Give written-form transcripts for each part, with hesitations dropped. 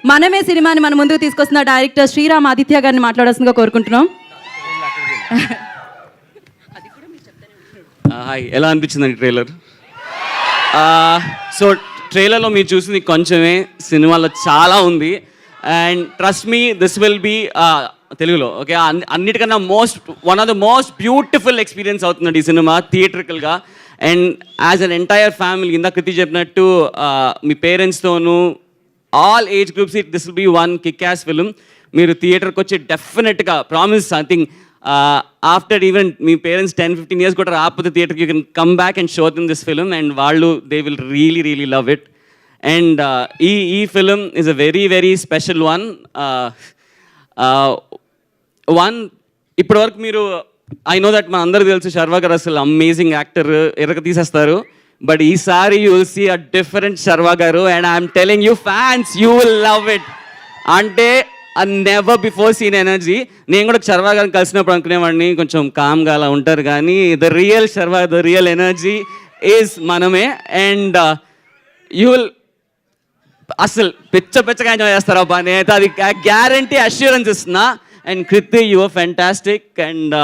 మనమే సినిమాని మన ముందుకు తీసుకొస్తున్న డైరెక్టర్ శ్రీరామ్ ఆదిత్య గారిని మాట్లాడాల్సిందిగా కోరుకుంటున్నాం. హాయ్, ఎలా అనిపించిందండి ట్రైలర్? సో ట్రైలర్లో మీరు చూసింది కొంచెమే, సినిమాలో చాలా ఉంది. And trust me, this will be తెలుగులో ఓకే అన్నిటికన్నా one of the most beautiful experience అవుతుంది ఈ సినిమా థియేట్రికల్గా. And as an entire family, ఇందాక కృతి చెప్పినట్టు మీ పేరెంట్స్తోనూ all age groups this will be one kick ass film. మీరు థియేటర్కి వచ్చి డెఫినెట్గా promise I think after even మీ పేరెంట్స్ 10-15 years కూడా రాకపోతే థియేటర్కి you can come back and show them this film and వాళ్ళు they will really love it. And ఈ film is a very special one. ఇప్పటివరకు మీరు ఐ నో దట్ మన అందరికీ తెలుసు శర్వా గారు అసలు అమేజింగ్ యాక్టర్, ఎరగ తీసేస్తారు. బట్ ఈసారి you will see a different Sharwa garu and I'm telling you fans you will love it. అంటే నెవర్ బిఫోర్ సీన్ ఎనర్జీ. నేను కూడా శర్వా గారిని కలిసినప్పుడు అనుకునేవాడిని కొంచెం కామ్గా అలా ఉంటారు, కానీ the real Sharwa, the real energy is మనమే. అండ్ యూ విల్ అసలు పిచ్చగా ఎంజాయ్ చేస్తారు అబ్బా. నేనైతే అది గ్యారంటీ అష్యూరెన్స్ ఇస్తున్నా. And Kriti you are fantastic. And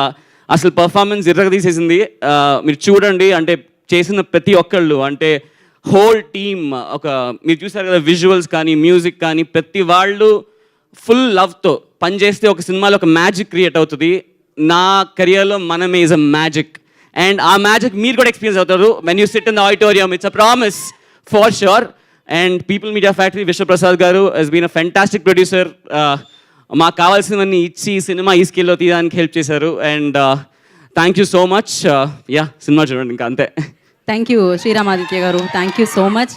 అసలు పర్ఫార్మెన్స్ ఇర్రగ తీసేసింది. మీరు చూడండి, అంటే చేసిన ప్రతి ఒక్కళ్ళు, అంటే హోల్ టీమ్, ఒక మీరు చూసారు కదా విజువల్స్ కానీ మ్యూజిక్ కానీ ప్రతి వాళ్ళు ఫుల్ లవ్తో పనిచేస్తే ఒక సినిమాలో ఒక మ్యాజిక్ క్రియేట్ అవుతుంది. నా కెరియర్లో Manamey is a magic. And ఆ మ్యాజిక్ మీరు కూడా ఎక్స్పీరియన్స్ అవుతారు when you sit in the auditorium. It's a promise for sure. And People Media Factory Vishwaprasad garu he's been a fantastic producer. మాకు కావాల్సినవన్నీ ఇచ్చి సినిమా ఈ స్కిల్లో తీయడానికి హెల్ప్ చేశారు. And thank you so much. సినిమా చూడండి, ఇంకా అంతే. థ్యాంక్ యూ శ్రీరామ్ ఆదిత్య గారు, థ్యాంక్ యూ సో మచ్.